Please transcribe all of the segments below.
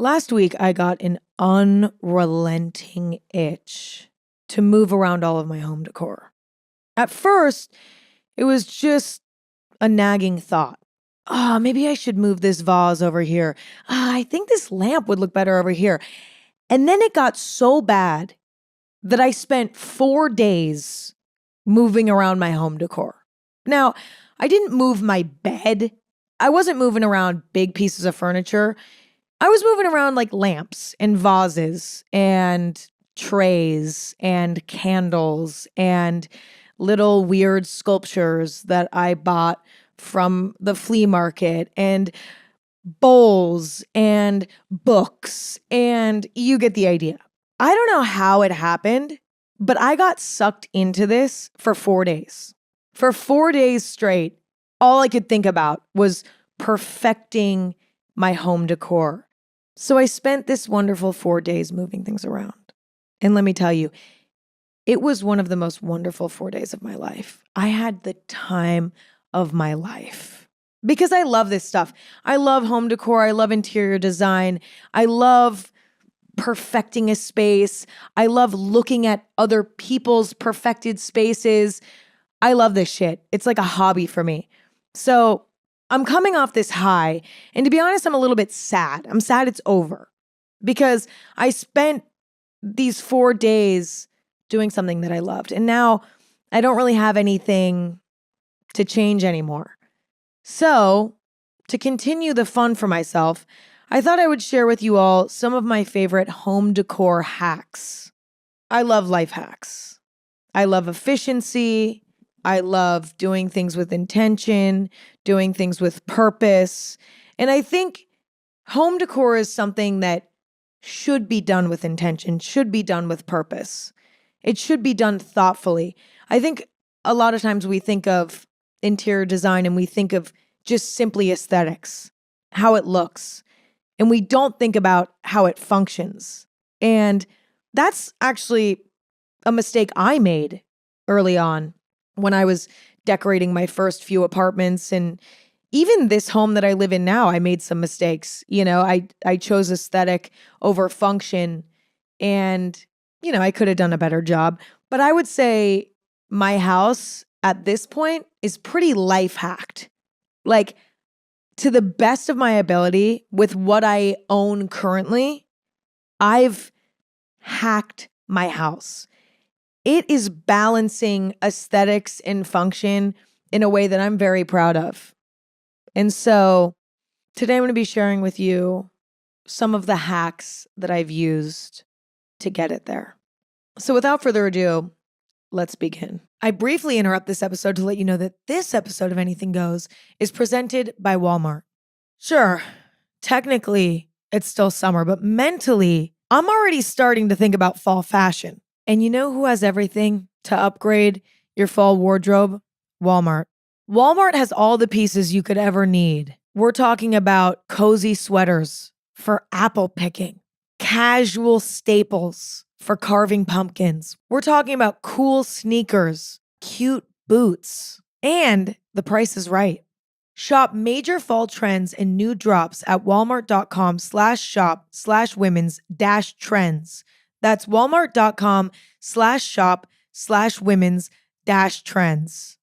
Last week, I got an unrelenting itch to move around all of my home decor. At first, it was just a nagging thought. Maybe I should move this vase over here. I think this lamp would look better over here. And then it got so bad that I spent 4 days moving around my home decor. Now, I didn't move my bed. I wasn't moving around big pieces of furniture. I was moving around like lamps and vases and trays and candles and little weird sculptures that I bought from the flea market and bowls and books, and you get the idea. I don't know how it happened, but I got sucked into this for 4 days. For 4 days straight, all I could think about was perfecting my home decor. So I spent this wonderful 4 days moving things around. And let me tell you, it was one of the most wonderful 4 days of my life. I had the time of my life because I love this stuff. I love home decor. I love interior design. I love perfecting a space. I love looking at other people's perfected spaces. I love this shit. It's like a hobby for me. So I'm coming off this high, and to be honest, I'm a little bit sad. I'm sad it's over because I spent these 4 days doing something that I loved, and now I don't really have anything to change anymore. So to continue the fun for myself, I thought I would share with you all some of my favorite home decor hacks. I love life hacks. I love efficiency. I love doing things with intention, doing things with purpose. And I think home decor is something that should be done with intention, should be done with purpose. It should be done thoughtfully. I think a lot of times we think of interior design and we think of just simply aesthetics, how it looks, and we don't think about how it functions. And that's actually a mistake I made early on when I was decorating my first few apartments. And even this home that I live in now, I made some mistakes. I chose aesthetic over function, and I could have done a better job. But I would say my house at this point is pretty life hacked. Like, to the best of my ability with what I own currently, I've hacked my house. It is balancing aesthetics and function in a way that I'm very proud of. And so today I'm going to be sharing with you some of the hacks that I've used to get it there. So without further ado, let's begin. I briefly interrupt this episode to let you know that this episode of Anything Goes is presented by Walmart. Sure, technically it's still summer, but mentally, I'm already starting to think about fall fashion. And you know who has everything to upgrade your fall wardrobe? Walmart. Walmart has all the pieces you could ever need. We're talking about cozy sweaters for apple picking, casual staples for carving pumpkins. We're talking about cool sneakers, cute boots, and the price is right. Shop major fall trends and new drops at walmart.com/shop/women's-trends. That's walmart.com/shop/women's-trends.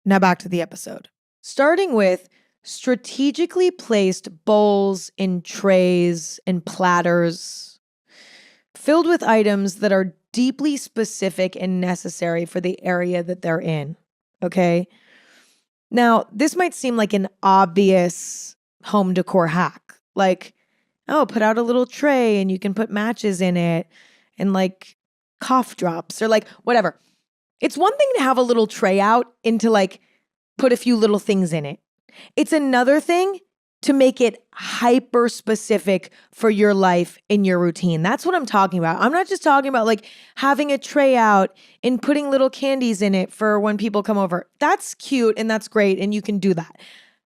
Now back to the episode. Starting with strategically placed bowls and trays and platters filled with items that are deeply specific and necessary for the area that they're in. Okay? Now, this might seem like an obvious home decor hack. Like, put out a little tray and you can put matches in it and like cough drops or like whatever. It's one thing to have a little tray out and to like put a few little things in it. It's another thing to make it hyper specific for your life and your routine. That's what I'm talking about. I'm not just talking about like having a tray out and putting little candies in it for when people come over. That's cute and that's great and you can do that.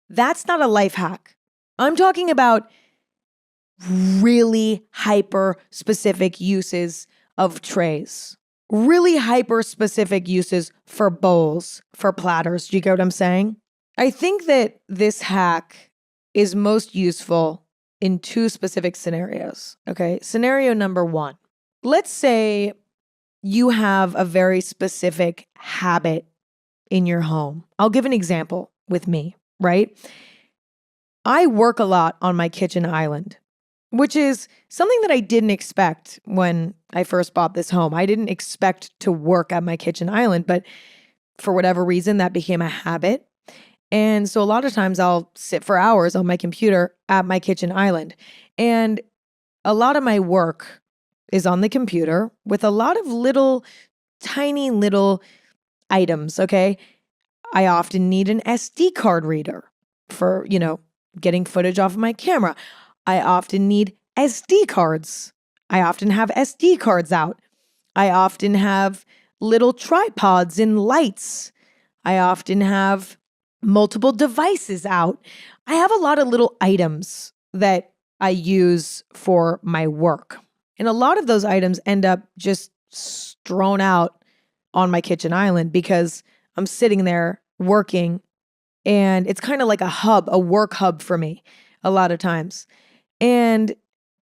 That's not a life hack. I'm talking about really hyper specific uses of trays. Really hyper specific uses for bowls, for platters. Do you get what I'm saying? I think that this hack is most useful in two specific scenarios. Okay. Scenario number one. Let's say you have a very specific habit in your home. I'll give an example with me, right? I work a lot on my kitchen island, which is something that I didn't expect when I first bought this home. I didn't expect to work at my kitchen island, but for whatever reason, that became a habit. And so a lot of times I'll sit for hours on my computer at my kitchen island. And a lot of my work is on the computer with a lot of little, tiny little items, okay? I often need an SD card reader for, getting footage off of my camera. I often need SD cards. I often have SD cards out. I often have little tripods and lights. I often have multiple devices out. I have a lot of little items that I use for my work. And a lot of those items end up just strewn out on my kitchen island because I'm sitting there working, and it's kind of like a work hub for me a lot of times. And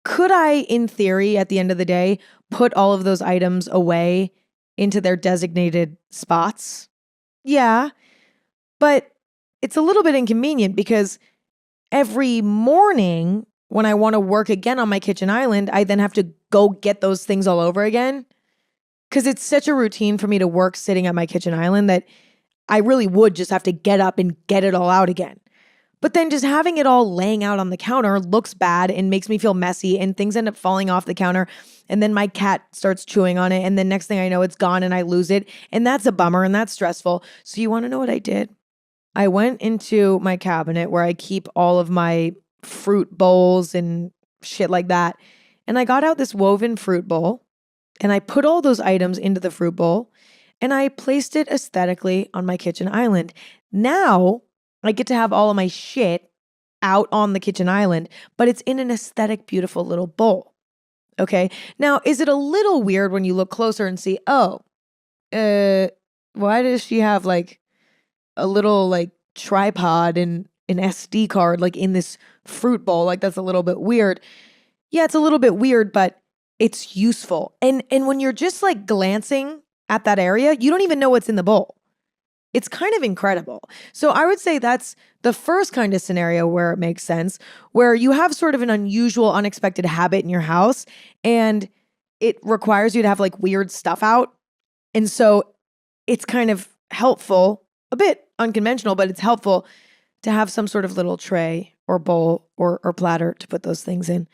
could I, in theory, at the end of the day, put all of those items away into their designated spots? Yeah, but it's a little bit inconvenient because every morning when I want to work again on my kitchen island, I then have to go get those things all over again because it's such a routine for me to work sitting at my kitchen island that I really would just have to get up and get it all out again. But then just having it all laying out on the counter looks bad and makes me feel messy, and things end up falling off the counter, and then my cat starts chewing on it, and then next thing I know, it's gone and I lose it, and that's a bummer and that's stressful. So you want to know what I did? I went into my cabinet where I keep all of my fruit bowls and shit like that, and I got out this woven fruit bowl, and I put all those items into the fruit bowl, and I placed it aesthetically on my kitchen island. Now I get to have all of my shit out on the kitchen island, but it's in an aesthetic, beautiful little bowl. Okay. Now, is it a little weird when you look closer and see, why does she have like a little like tripod and an SD card like in this fruit bowl? Like that's a little bit weird. Yeah, it's a little bit weird, but it's useful. And when you're just like glancing at that area, you don't even know what's in the bowl. It's kind of incredible. So I would say that's the first kind of scenario where it makes sense, where you have sort of an unusual, unexpected habit in your house and it requires you to have like weird stuff out. And so it's kind of helpful, a bit unconventional, but it's helpful to have some sort of little tray or bowl or platter to put those things in.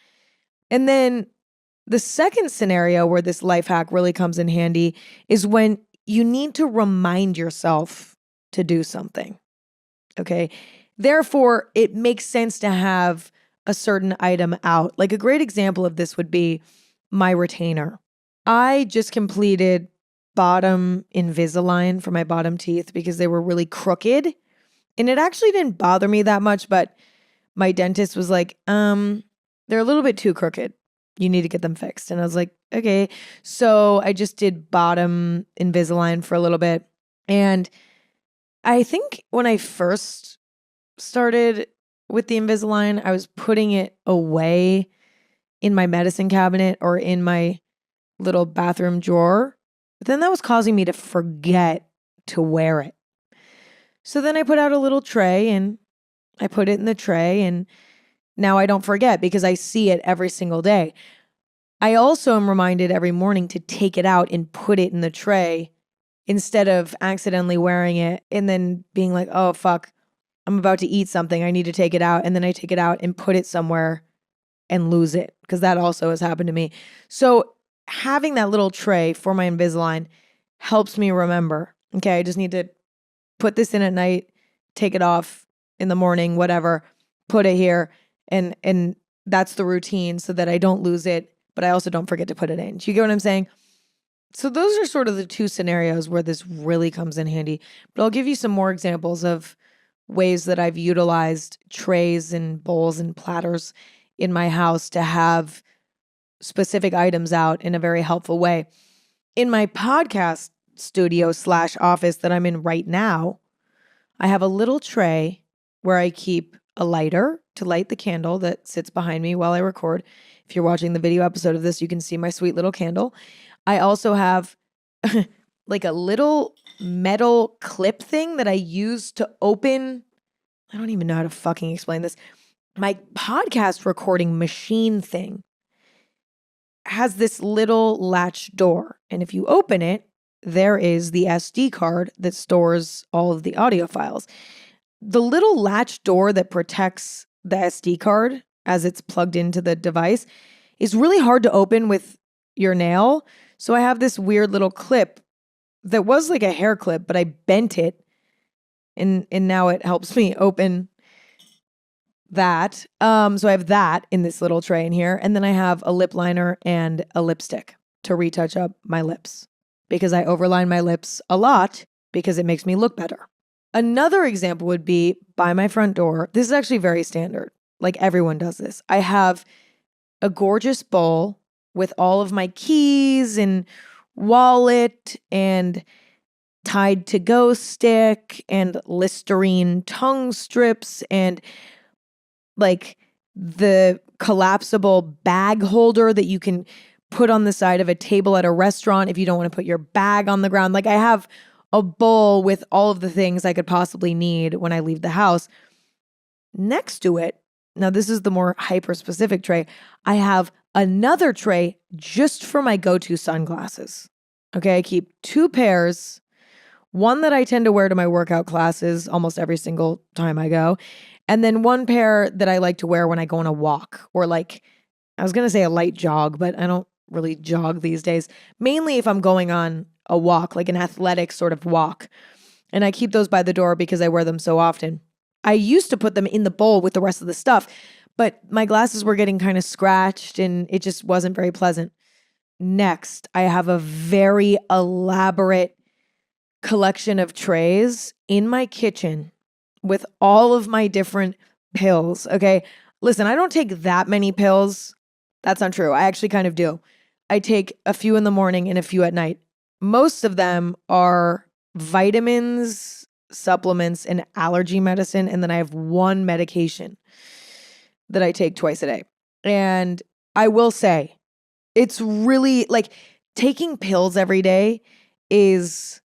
And then the second scenario where this life hack really comes in handy is when you need to remind yourself to do something. Okay. Therefore, it makes sense to have a certain item out. Like a great example of this would be my retainer. I just completed bottom Invisalign for my bottom teeth because they were really crooked. And it actually didn't bother me that much, but my dentist was like, they're a little bit too crooked. You need to get them fixed. And I was like, okay. So I just did bottom Invisalign for a little bit. And I think when I first started with the Invisalign, I was putting it away in my medicine cabinet or in my little bathroom drawer. But then that was causing me to forget to wear it. So then I put out a little tray and I put it in the tray, and now I don't forget because I see it every single day. I also am reminded every morning to take it out and put it in the tray instead of accidentally wearing it and then being like, oh, fuck, I'm about to eat something. I need to take it out. And then I take it out and put it somewhere and lose it because that also has happened to me. So having that little tray for my Invisalign helps me remember, okay, I just need to put this in at night, take it off in the morning, whatever, put it here. And that's the routine so that I don't lose it, but I also don't forget to put it in. Do you get what I'm saying? So those are sort of the two scenarios where this really comes in handy. But I'll give you some more examples of ways that I've utilized trays and bowls and platters in my house to have specific items out in a very helpful way. In my podcast studio / office that I'm in right now, I have a little tray where I keep a lighter to light the candle that sits behind me while I record. If you're watching the video episode of this, you can see my sweet little candle. I also have like a little metal clip thing that I use to open. I don't even know how to fucking explain this. My podcast recording machine thing has this little latch door. And if you open it, there is the SD card that stores all of the audio files. The little latch door that protects the SD card as it's plugged into the device is really hard to open with your nail. So I have this weird little clip that was like a hair clip, but I bent it and now it helps me open that. So I have that in this little tray in here. And then I have a lip liner and a lipstick to retouch up my lips because I overline my lips a lot because it makes me look better. Another example would be by my front door. This is actually very standard. Like everyone does this. I have a gorgeous bowl with all of my keys and wallet and Tide to Go stick and Listerine tongue strips and like the collapsible bag holder that you can put on the side of a table at a restaurant if you don't want to put your bag on the ground. Like I have a bowl with all of the things I could possibly need when I leave the house. Next to it, now this is the more hyper-specific tray, I have another tray just for my go-to sunglasses. Okay, I keep 2 pairs, one that I tend to wear to my workout classes almost every single time I go, and then 1 pair that I like to wear when I go on a walk or like, I was going to say a light jog, but I don't really jog these days. Mainly if I'm going on a walk, like an athletic sort of walk. And I keep those by the door because I wear them so often. I used to put them in the bowl with the rest of the stuff, but my glasses were getting kind of scratched and it just wasn't very pleasant. Next, I have a very elaborate collection of trays in my kitchen with all of my different pills. Okay. Listen, I don't take that many pills. That's not true. I actually kind of do. I take a few in the morning and a few at night. Most of them are vitamins, supplements, and allergy medicine. And then I have 1 medication that I take twice a day. And I will say, it's really like taking pills every day it's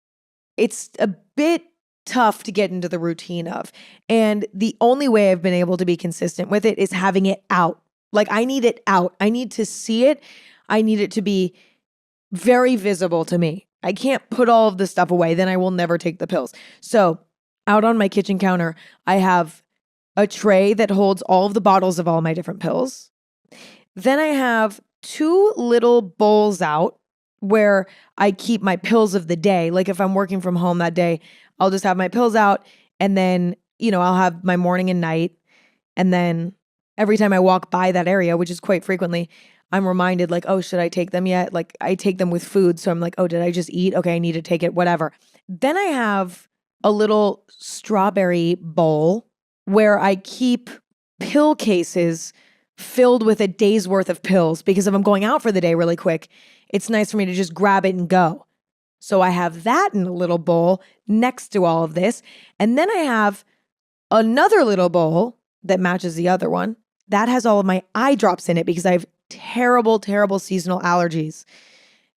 a bit tough to get into the routine of. And the only way I've been able to be consistent with it is having it out. Like I need it out. I need to see it. I need it to be very visible to me. I can't put all of this stuff away. Then I will never take the pills. So out on my kitchen counter, I have a tray that holds all of the bottles of all my different pills. Then I have 2 little bowls out where I keep my pills of the day. Like if I'm working from home that day, I'll just have my pills out and then, I'll have my morning and night. And then every time I walk by that area, which is quite frequently, I'm reminded like, oh, should I take them yet? Like I take them with food. So I'm like, oh, did I just eat? Okay, I need to take it, whatever. Then I have a little strawberry bowl where I keep pill cases filled with a day's worth of pills because if I'm going out for the day really quick, it's nice for me to just grab it and go. So I have that in a little bowl next to all of this. And then I have another little bowl that matches the other one that has all of my eye drops in it because I have terrible, terrible seasonal allergies.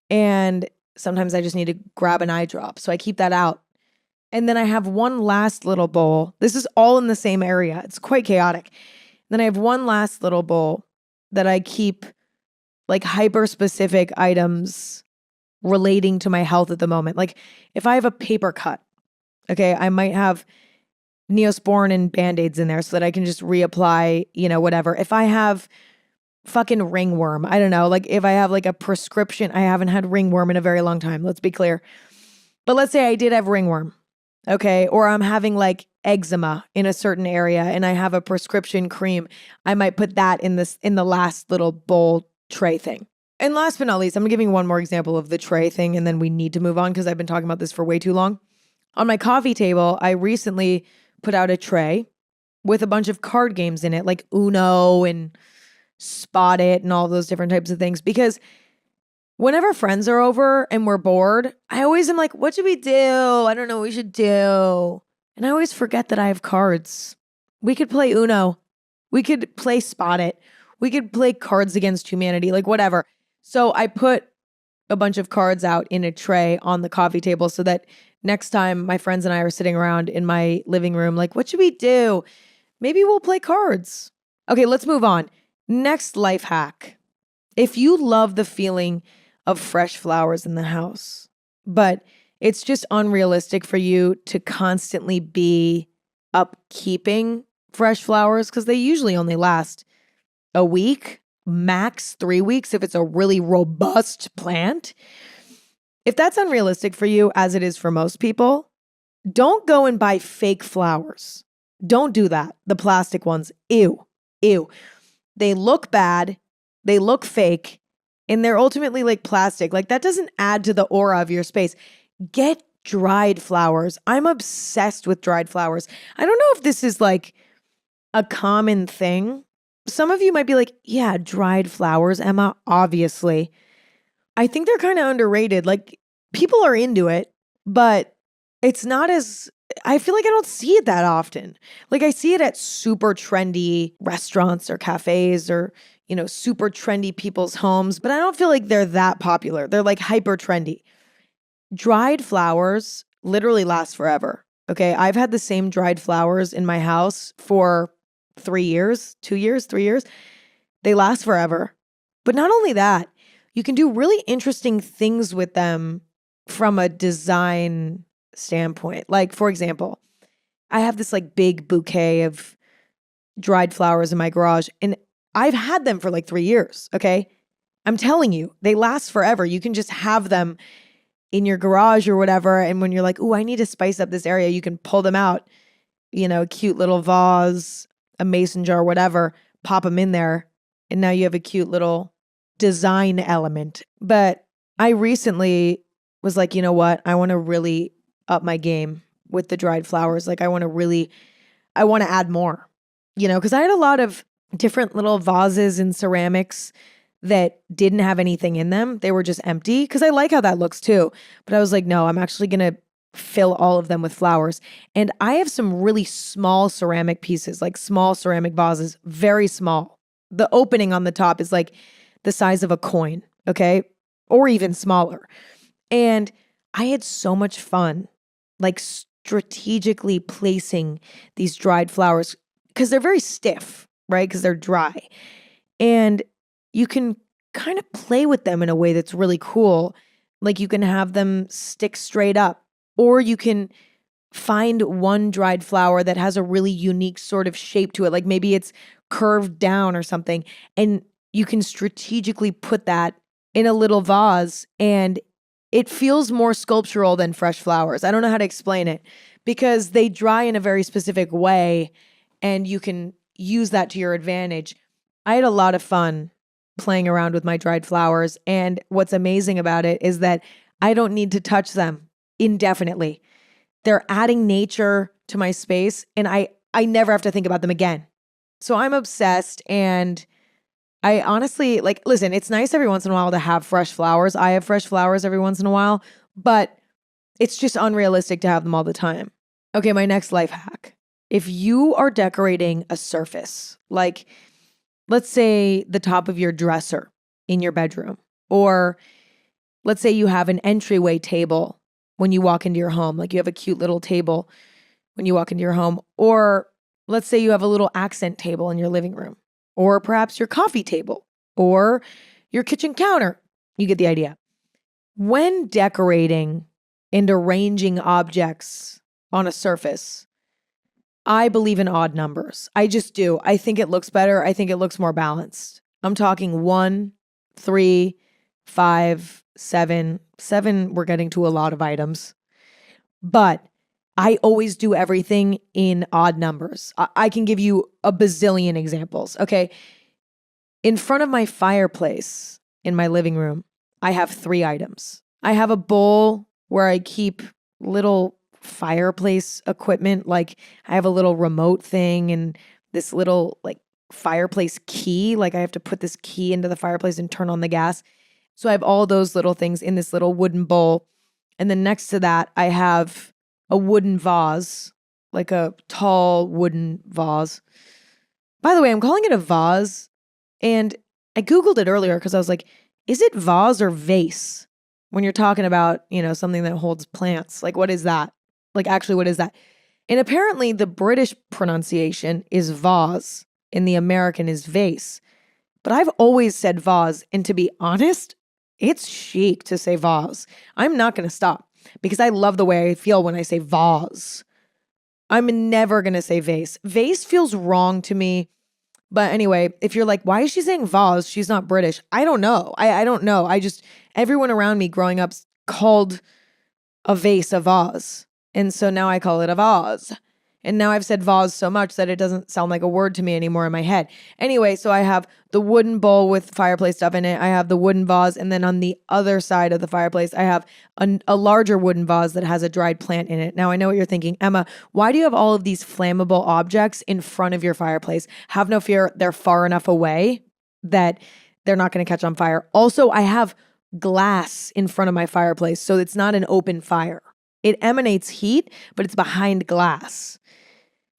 And sometimes I just need to grab an eye drop. So I keep that out. And then I have one last little bowl. This is all in the same area. It's quite chaotic. Then I have one last little bowl that I keep like hyper specific items relating to my health at the moment. Like if I have a paper cut, okay, I might have Neosporin and Band-Aids in there so that I can just reapply, whatever. If I have fucking ringworm, I don't know, like if I have like a prescription, I haven't had ringworm in a very long time, let's be clear. But let's say I did have ringworm, okay, or I'm having like eczema in a certain area and I have a prescription cream, I might put that in the last little bowl tray thing. And last but not least, I'm giving one more example of the tray thing and then we need to move on because I've been talking about this for way too long. On my coffee table, I recently put out a tray with a bunch of card games in it, like Uno and Spot It and all those different types of things. Because whenever friends are over and we're bored, I always am like, what should we do? I don't know what we should do. And I always forget that I have cards. We could play Uno. We could play Spot It. We could play Cards Against Humanity, like whatever. So I put a bunch of cards out in a tray on the coffee table so that next time my friends and I are sitting around in my living room, like, what should we do? Maybe we'll play cards. Okay, let's move on. Next life hack. If you love the feeling of fresh flowers in the house, but it's just unrealistic for you to constantly be upkeeping fresh flowers because they usually only last a week, max 3 weeks if it's a really robust plant. If that's unrealistic for you, as it is for most people, don't go and buy fake flowers. Don't do that. The plastic ones, ew, ew. They look bad, they look fake, and they're ultimately like plastic. Like that doesn't add to the aura of your space. Get dried flowers. I'm obsessed with dried flowers. I don't know if this is like a common thing. Some of you might be like, yeah, dried flowers, Emma, obviously. I think they're kind of underrated. Like people are into it, but it's not as, I feel like I don't see it that often. Like I see it at super trendy restaurants or cafes or, super trendy people's homes, but I don't feel like they're that popular. They're like hyper trendy. Dried flowers literally last forever. Okay. I've had the same dried flowers in my house for 3 years, 2 years, 3 years. They last forever. But not only that, you can do really interesting things with them from a design standpoint. Like, for example, I have this like big bouquet of dried flowers in my garage, and I've had them for like 3 years. Okay. I'm telling you, they last forever. You can just have them in your garage or whatever. And when you're like, oh, I need to spice up this area, you can pull them out, a cute little vase, a mason jar, whatever, pop them in there. And now you have a cute little design element. But I recently was like, you know what? I want to really up my game with the dried flowers. Like I want to add more, because I had a lot of different little vases and ceramics that didn't have anything in them. They were just empty because I like how that looks too. But I was like, no, I'm actually going to fill all of them with flowers. And I have some really small ceramic pieces, like small ceramic vases, very small. The opening on the top is like the size of a coin, okay? Or even smaller. And I had so much fun, like strategically placing these dried flowers because they're very stiff, right? Because they're dry. And you can kind of play with them in a way that's really cool. Like you can have them stick straight up, or you can find one dried flower that has a really unique sort of shape to it. Like maybe it's curved down or something. And you can strategically put that in a little vase and it feels more sculptural than fresh flowers. I don't know how to explain it because they dry in a very specific way and you can use that to your advantage. I had a lot of fun playing around with my dried flowers. And what's amazing about it is that I don't need to touch them indefinitely. They're adding nature to my space and I never have to think about them again. So I'm obsessed and I honestly, like, listen, it's nice every once in a while to have fresh flowers. I have fresh flowers every once in a while, but it's just unrealistic to have them all the time. Okay, my next life hack. If you are decorating a surface, like let's say the top of your dresser in your bedroom, or let's say you have an entryway table when you walk into your home, like you have a cute little table when you walk into your home, or let's say you have a little accent table in your living room, or perhaps your coffee table, or your kitchen counter. You get the idea. When decorating and arranging objects on a surface, I believe in odd numbers. I just do. I think it looks better. I think it looks more balanced. I'm talking 1, 3, 5, 7. 7, we're getting to a lot of items. But I always do everything in odd numbers. I can give you a bazillion examples. Okay. In front of my fireplace in my living room, I have 3 items. I have a bowl where I keep little fireplace equipment. Like I have a little remote thing and this little like fireplace key. Like I have to put this key into the fireplace and turn on the gas. So I have all those little things in this little wooden bowl. And then next to that, I have a wooden vase like a tall wooden vase. By the way, I'm calling it a vase, and I Googled it earlier because I was like, is it vase or vase when you're talking about, something that holds plants? Like, what is that? Like, actually, what is that? And apparently the British pronunciation is vase and the American is vase. But I've always said vase, and to be honest, it's chic to say vase. I'm not going to stop because I love the way I feel when I say vase. I'm never going to say vase. Vase feels wrong to me. But anyway, if you're like, why is she saying vase? She's not British. I don't know. I don't know. Everyone around me growing up called a vase a vase. And so now I call it a vase. And now I've said vase so much that it doesn't sound like a word to me anymore in my head. Anyway, so I have the wooden bowl with fireplace stuff in it. I have the wooden vase. And then on the other side of the fireplace, I have a larger wooden vase that has a dried plant in it. Now, I know what you're thinking. Emma, why do you have all of these flammable objects in front of your fireplace? Have no fear. They're far enough away that they're not going to catch on fire. Also, I have glass in front of my fireplace, so it's not an open fire. It emanates heat, but it's behind glass.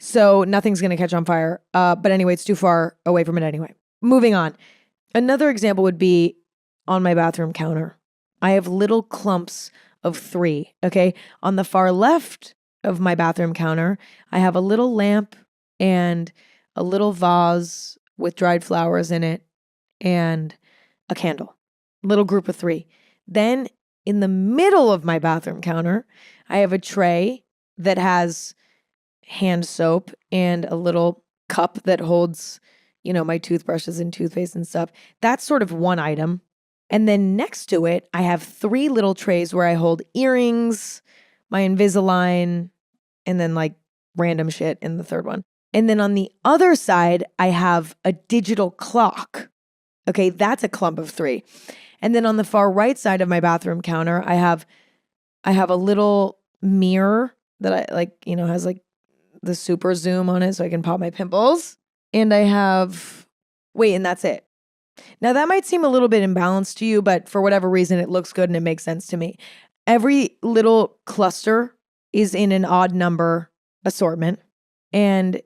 So nothing's going to catch on fire. But anyway, it's too far away from it anyway. Moving on. Another example would be on my bathroom counter. I have little clumps of 3, okay? On the far left of my bathroom counter, I have a little lamp and a little vase with dried flowers in it and a candle. Little group of 3. Then in the middle of my bathroom counter, I have a tray that has hand soap and a little cup that holds, my toothbrushes and toothpaste and stuff. That's sort of one item. And then next to it, I have 3 little trays where I hold earrings, my Invisalign, and then like random shit in the third one. And then on the other side, I have a digital clock. Okay, that's a clump of 3. And then on the far right side of my bathroom counter, I have a little mirror that has like the super zoom on it so I can pop my pimples. And and that's it. Now that might seem a little bit imbalanced to you, but for whatever reason, it looks good and it makes sense to me. Every little cluster is in an odd number assortment. And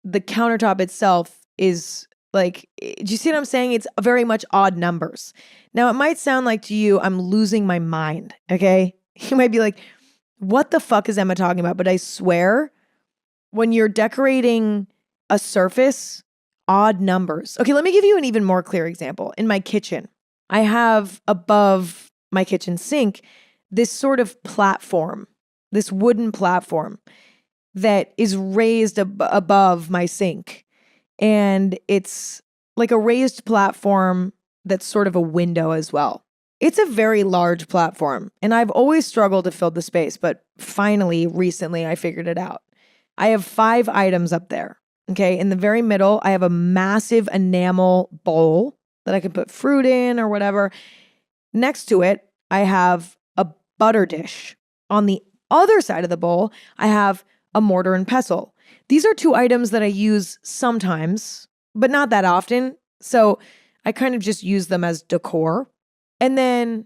the countertop itself is like, do you see what I'm saying? It's very much odd numbers. Now, it might sound like to you, I'm losing my mind, okay? You might be like, what the fuck is Emma talking about? But I swear, when you're decorating a surface, odd numbers. Okay, let me give you an even more clear example. In my kitchen, I have above my kitchen sink this sort of platform, this wooden platform that is raised above my sink. And it's like a raised platform that's sort of a window as well. It's a very large platform, and I've always struggled to fill the space, but finally, recently, I figured it out. I have 5 items up there, okay? In the very middle, I have a massive enamel bowl that I can put fruit in or whatever. Next to it, I have a butter dish. On the other side of the bowl, I have a mortar and pestle. These are 2 items that I use sometimes, but not that often. So I kind of just use them as decor. And then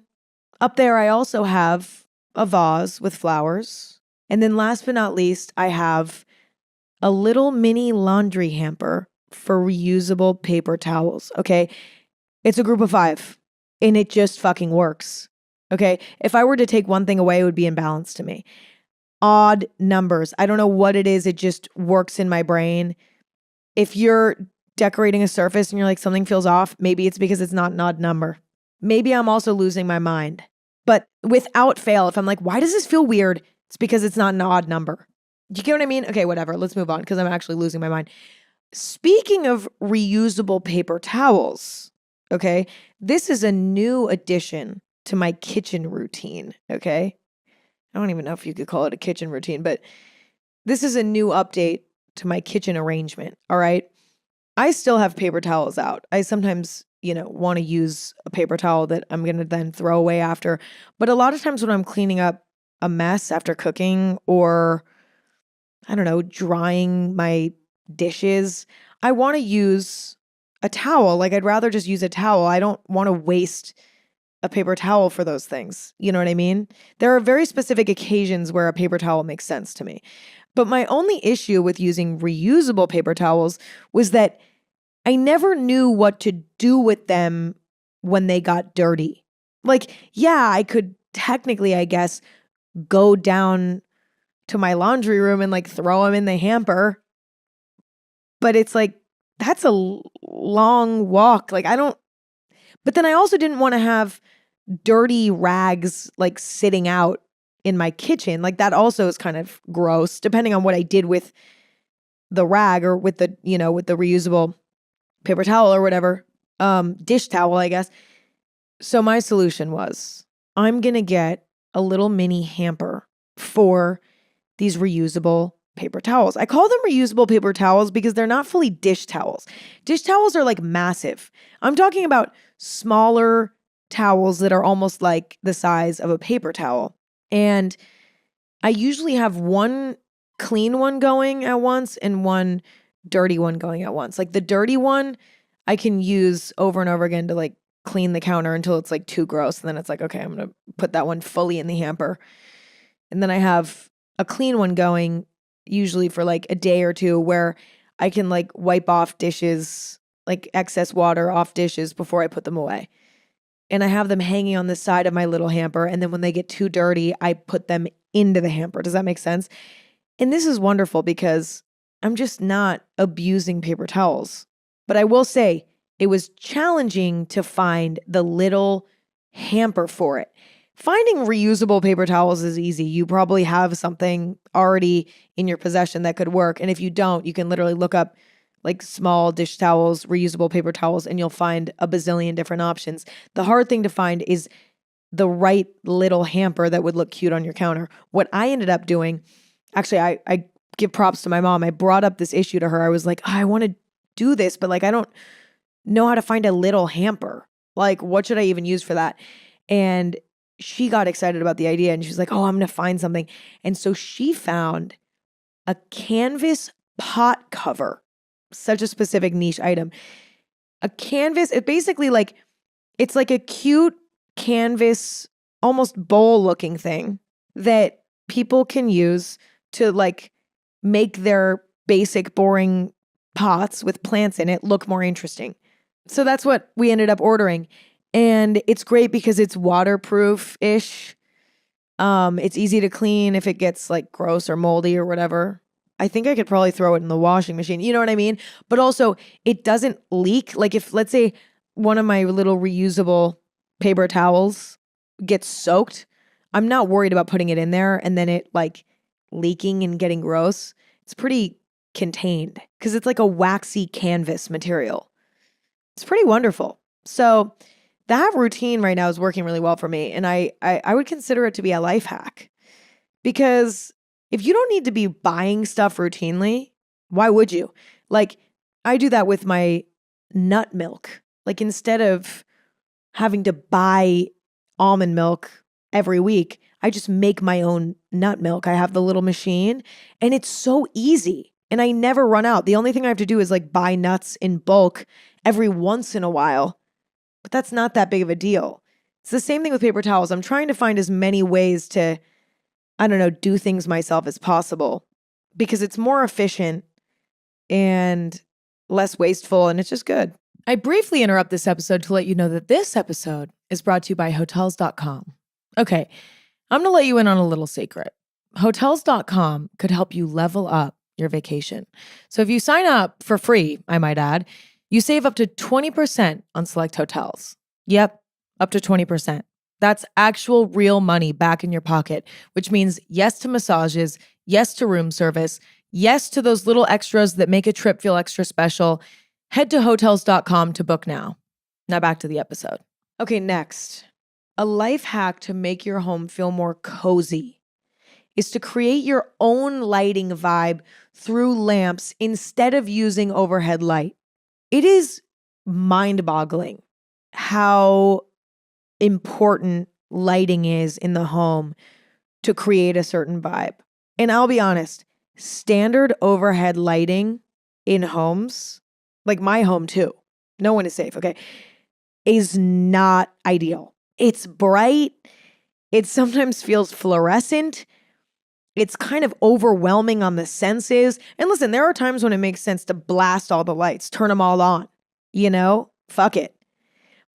up there, I also have a vase with flowers. And then last but not least, I have a little mini laundry hamper for reusable paper towels. Okay. It's a group of 5 and it just fucking works. Okay. If I were to take one thing away, it would be imbalance to me. Odd numbers. I don't know what it is. It just works in my brain. If you're decorating a surface and you're like, something feels off, maybe it's because it's not an odd number. Maybe I'm also losing my mind. But without fail, if I'm like, why does this feel weird? It's because it's not an odd number. Do you get what I mean? Okay, whatever. Let's move on because I'm actually losing my mind. Speaking of reusable paper towels, okay, this is a new addition to my kitchen routine, okay? I don't even know if you could call it a kitchen routine, but this is a new update to my kitchen arrangement, all right? I still have paper towels out. I sometimes, want to use a paper towel that I'm going to then throw away after. But a lot of times when I'm cleaning up a mess after cooking or, I don't know, drying my dishes, I want to use a towel. Like I'd rather just use a towel. I don't want to waste a paper towel for those things. You know what I mean? There are very specific occasions where a paper towel makes sense to me. But my only issue with using reusable paper towels was that I never knew what to do with them when they got dirty. Like, yeah, I could technically, I guess, go down to my laundry room and like throw them in the hamper. But it's like, that's a long walk. Like, but then I also didn't want to have dirty rags like sitting out in my kitchen. Like, that also is kind of gross, depending on what I did with the rag or with the, with the reusable paper towel or whatever, dish towel, I guess. So my solution was, I'm going to get a little mini hamper for these reusable paper towels. I call them reusable paper towels because they're not fully dish towels. Dish towels are like massive. I'm talking about smaller towels that are almost like the size of a paper towel. And I usually have one clean one going at once and one dirty one going at once. Like the dirty one I can use over and over again to like clean the counter until it's like too gross. And then it's like, okay, I'm going to put that one fully in the hamper. And then I have a clean one going usually for like a day or two where I can like wipe off dishes, like excess water off dishes before I put them away. And I have them hanging on the side of my little hamper. And then when they get too dirty, I put them into the hamper. Does that make sense? And this is wonderful because I'm just not abusing paper towels. But I will say it was challenging to find the little hamper for it. Finding reusable paper towels is easy. You probably have something already in your possession that could work. And if you don't, you can literally look up like small dish towels, reusable paper towels, and you'll find a bazillion different options. The hard thing to find is the right little hamper that would look cute on your counter. What I ended up doing, actually, I give props to my mom. I brought up this issue to her. I was like, I want to do this, but like, I don't know how to find a little hamper. Like, what should I even use for that? And she got excited about the idea and she was like, oh, I'm going to find something. And so she found a canvas pot cover, such a specific niche item. A canvas, it basically like, it's like a cute canvas, almost bowl looking thing that people can use to like make their basic boring pots with plants in it look more interesting. So that's what we ended up ordering. And it's great because it's waterproof-ish. It's easy to clean if it gets like gross or moldy or whatever. I think I could probably throw it in the washing machine. You know what I mean? But also it doesn't leak. Like if, let's say, one of my little reusable paper towels gets soaked, I'm not worried about putting it in there and then it like leaking and getting gross. It's pretty contained because it's like a waxy canvas material. It's pretty wonderful. So that routine right now is working really well for me. And I would consider it to be a life hack because if you don't need to be buying stuff routinely, why would you? Like I do that with my nut milk. Like instead of having to buy almond milk every week, I just make my own nut milk. I have the little machine and it's so easy and I never run out. The only thing I have to do is like buy nuts in bulk every once in a while. But that's not that big of a deal. It's the same thing with paper towels. I'm trying to find as many ways to, I don't know, do things myself as possible because it's more efficient and less wasteful and it's just good. I briefly interrupt this episode to let you know that this episode is brought to you by Hotels.com. Okay, I'm going to let you in on a little secret. Hotels.com could help you level up your vacation. So if you sign up for free, I might add, you save up to 20% on select hotels. Yep, up to 20%. That's actual real money back in your pocket, which means yes to massages, yes to room service, yes to those little extras that make a trip feel extra special. Head to Hotels.com to book now. Now back to the episode. Okay, next. A life hack to make your home feel more cozy is to create your own lighting vibe through lamps instead of using overhead light. It is mind-boggling how important lighting is in the home to create a certain vibe. And I'll be honest, standard overhead lighting in homes, like my home too, no one is safe, okay, is not ideal. It's bright. It sometimes feels fluorescent. It's kind of overwhelming on the senses. And listen, there are times when it makes sense to blast all the lights, turn them all on, fuck it.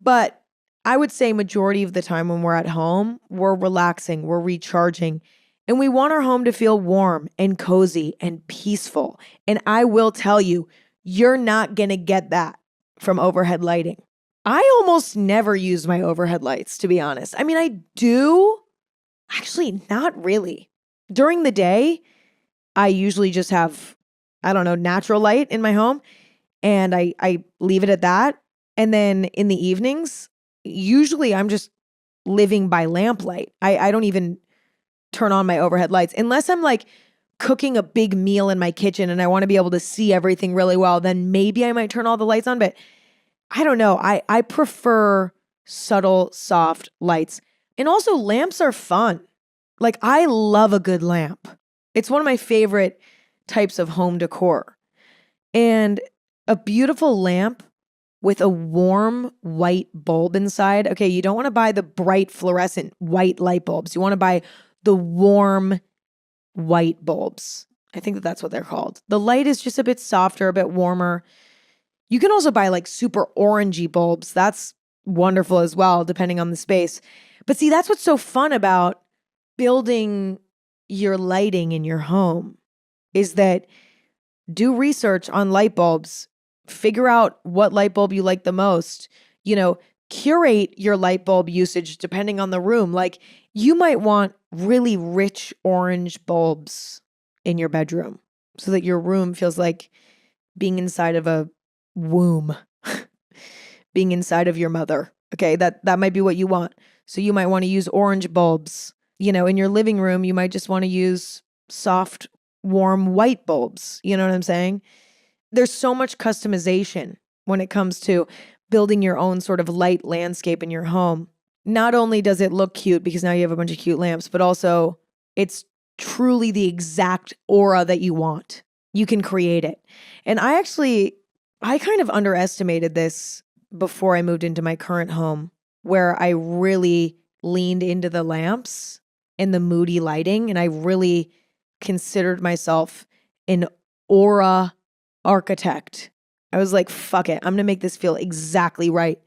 But I would say majority of the time when we're at home, we're relaxing, we're recharging, and we want our home to feel warm and cozy and peaceful. And I will tell you, you're not going to get that from overhead lighting. I almost never use my overhead lights, to be honest. I mean, I do. Actually, not really. During the day, I usually just have, natural light in my home, and I leave it at that. And then in the evenings, usually I'm just living by lamplight. I don't even turn on my overhead lights unless I'm like cooking a big meal in my kitchen and I want to be able to see everything really well. Then maybe I might turn all the lights on, but I don't know. I prefer subtle, soft lights. And also lamps are fun. Like I love a good lamp. It's one of my favorite types of home decor. And a beautiful lamp with a warm white bulb inside. Okay, you don't want to buy the bright fluorescent white light bulbs. You want to buy the warm white bulbs. I think that's what they're called. The light is just a bit softer, a bit warmer. You can also buy like super orangey bulbs. That's wonderful as well, depending on the space. But see, that's what's so fun about building your lighting in your home is that do research on light bulbs, figure out what light bulb you like the most, curate your light bulb usage depending on the room. Like you might want really rich orange bulbs in your bedroom so that your room feels like being inside of a womb, being inside of your mother. Okay, that might be what you want. So you might want to use orange bulbs. In your living room, you might just want to use soft, warm white bulbs. You know what I'm saying? There's so much customization when it comes to building your own sort of light landscape in your home. Not only does it look cute because now you have a bunch of cute lamps, but also it's truly the exact aura that you want. You can create it. And I kind of underestimated this before I moved into my current home, where I really leaned into the lamps and the moody lighting. And I really considered myself an aura architect. I was like, fuck it. I'm going to make this feel exactly right.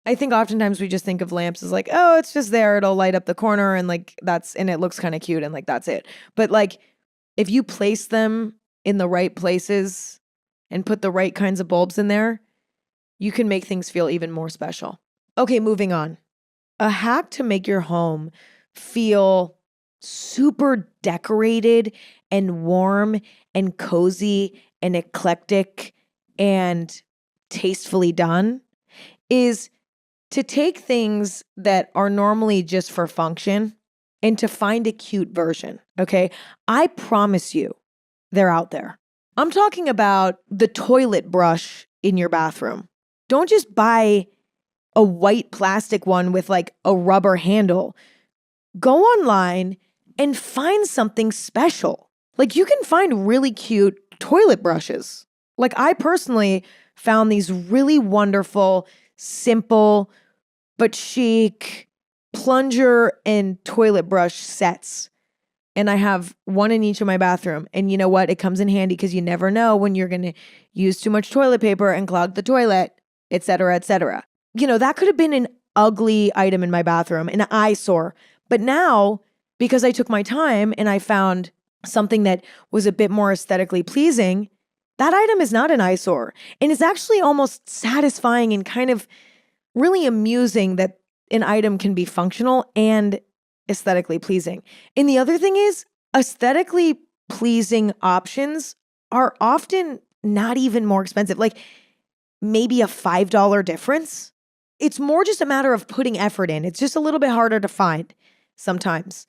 I think oftentimes we just think of lamps as like, oh, it's just there. It'll light up the corner and and it looks kind of cute and like, that's it. But like, if you place them in the right places and put the right kinds of bulbs in there, you can make things feel even more special. Okay, moving on. A hack to make your home feel super decorated and warm and cozy and eclectic and tastefully done is to take things that are normally just for function and to find a cute version, okay? I promise you they're out there. I'm talking about the toilet brush in your bathroom. Don't just buy a white plastic one with like a rubber handle. Go online and find something special. Like you can find really cute toilet brushes. Like I personally found these really wonderful, simple, but chic plunger and toilet brush sets. And I have one in each of my bathroom. And you know what? It comes in handy because you never know when you're going to use too much toilet paper and clog the toilet, et cetera, et cetera. That could have been an ugly item in my bathroom, an eyesore. But now, because I took my time and I found something that was a bit more aesthetically pleasing, that item is not an eyesore. And it's actually almost satisfying and kind of really amusing that an item can be functional and aesthetically pleasing. And the other thing is, aesthetically pleasing options are often not even more expensive. Like maybe a $5 difference. It's more just a matter of putting effort in. It's just a little bit harder to find sometimes.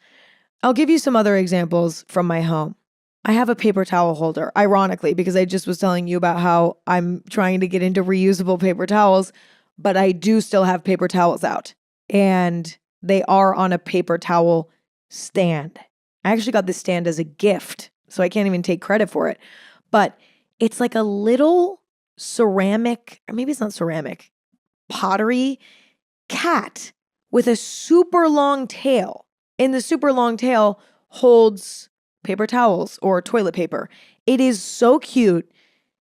I'll give you some other examples from my home. I have a paper towel holder, ironically, because I just was telling you about how I'm trying to get into reusable paper towels, but I do still have paper towels out. And they are on a paper towel stand. I actually got this stand as a gift, so I can't even take credit for it. But it's like a little ceramic, or maybe it's not ceramic, pottery cat with a super long tail. And the super long tail holds paper towels or toilet paper. It is so cute,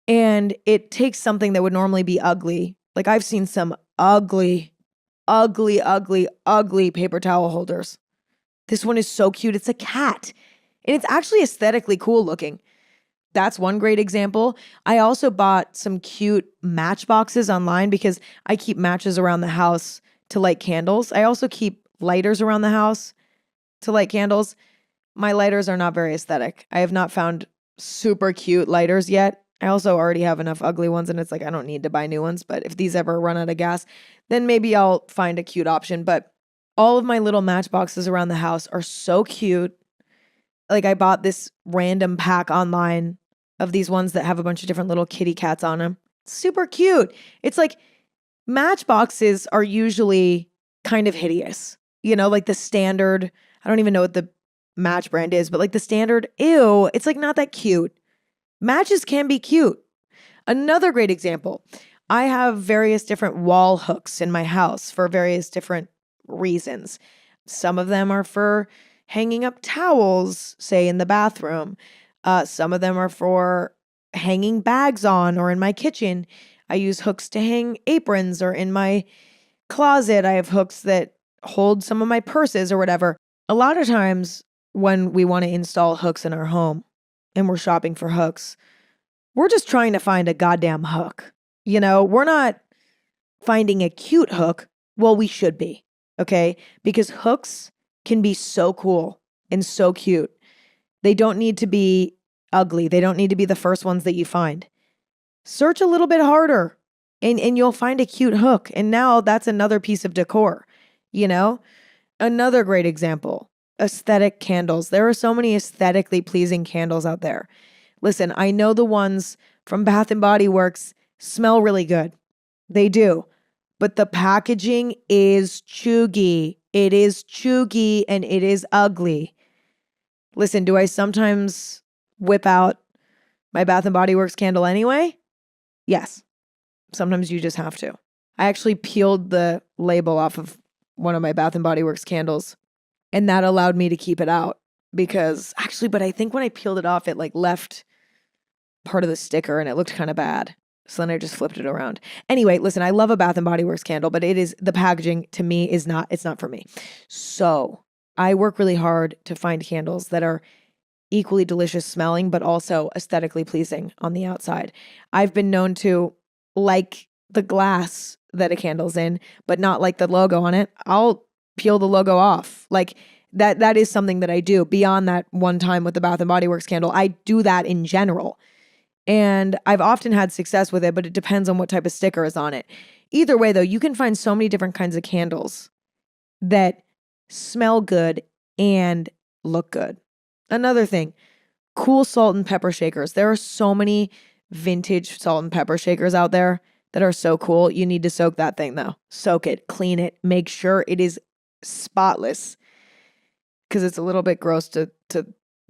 and it takes something that would normally be ugly. Like I've seen some ugly, ugly, ugly, ugly paper towel holders. This one is so cute. It's a cat, and it's actually aesthetically cool looking. That's one great example. I also bought some cute matchboxes online because I keep matches around the house to light candles. I also keep lighters around the house to light candles. My lighters are not very aesthetic. I have not found super cute lighters yet. I also already have enough ugly ones, and it's like I don't need to buy new ones. But if these ever run out of gas, then maybe I'll find a cute option. But all of my little matchboxes around the house are so cute. Like I bought this random pack online of these ones that have a bunch of different little kitty cats on them. Super cute. It's like matchboxes are usually kind of hideous. You know, like the standard, I don't even know what the match brand is, but like the standard, ew, it's like not that cute. Matches can be cute. Another great example, I have various different wall hooks in my house for various different reasons. Some of them are for hanging up towels, say in the bathroom. Some of them are for hanging bags on, or in my kitchen, I use hooks to hang aprons, or in my closet, I have hooks that hold some of my purses or whatever. A lot of times when we want to install hooks in our home and we're shopping for hooks, we're just trying to find a goddamn hook. You know, we're not finding a cute hook. Well, we should be, okay? Because hooks can be so cool and so cute. They don't need to be ugly. They don't need to be the first ones that you find. Search a little bit harder and you'll find a cute hook. And now that's another piece of decor, you know? Another great example, aesthetic candles. There are so many aesthetically pleasing candles out there. Listen, I know the ones from Bath and Body Works smell really good. They do. But the packaging is chuggy. It is chuggy and it is ugly. Listen, do I sometimes whip out my Bath and Body Works candle anyway? Yes. Sometimes you just have to. I actually peeled the label off of one of my Bath and Body Works candles, and that allowed me to keep it out because actually, but I think when I peeled it off, it like left part of the sticker and it looked kind of bad. So then I just flipped it around. Anyway, listen, I love a Bath and Body Works candle, but it is, the packaging to me is not, it's not for me. So I work really hard to find candles that are equally delicious smelling, but also aesthetically pleasing on the outside. I've been known to like the glass that a candle's in, but not like the logo on it. I'll peel the logo off. Like that is something that I do beyond that one time with the Bath and Body Works candle. I do that in general. And I've often had success with it, but it depends on what type of sticker is on it. Either way, though, you can find so many different kinds of candles that smell good and look good. Another thing, cool salt and pepper shakers. There are so many vintage salt and pepper shakers out there that are so cool. You need to soak that thing, though. Soak it, clean it, make sure it is spotless, because it's a little bit gross to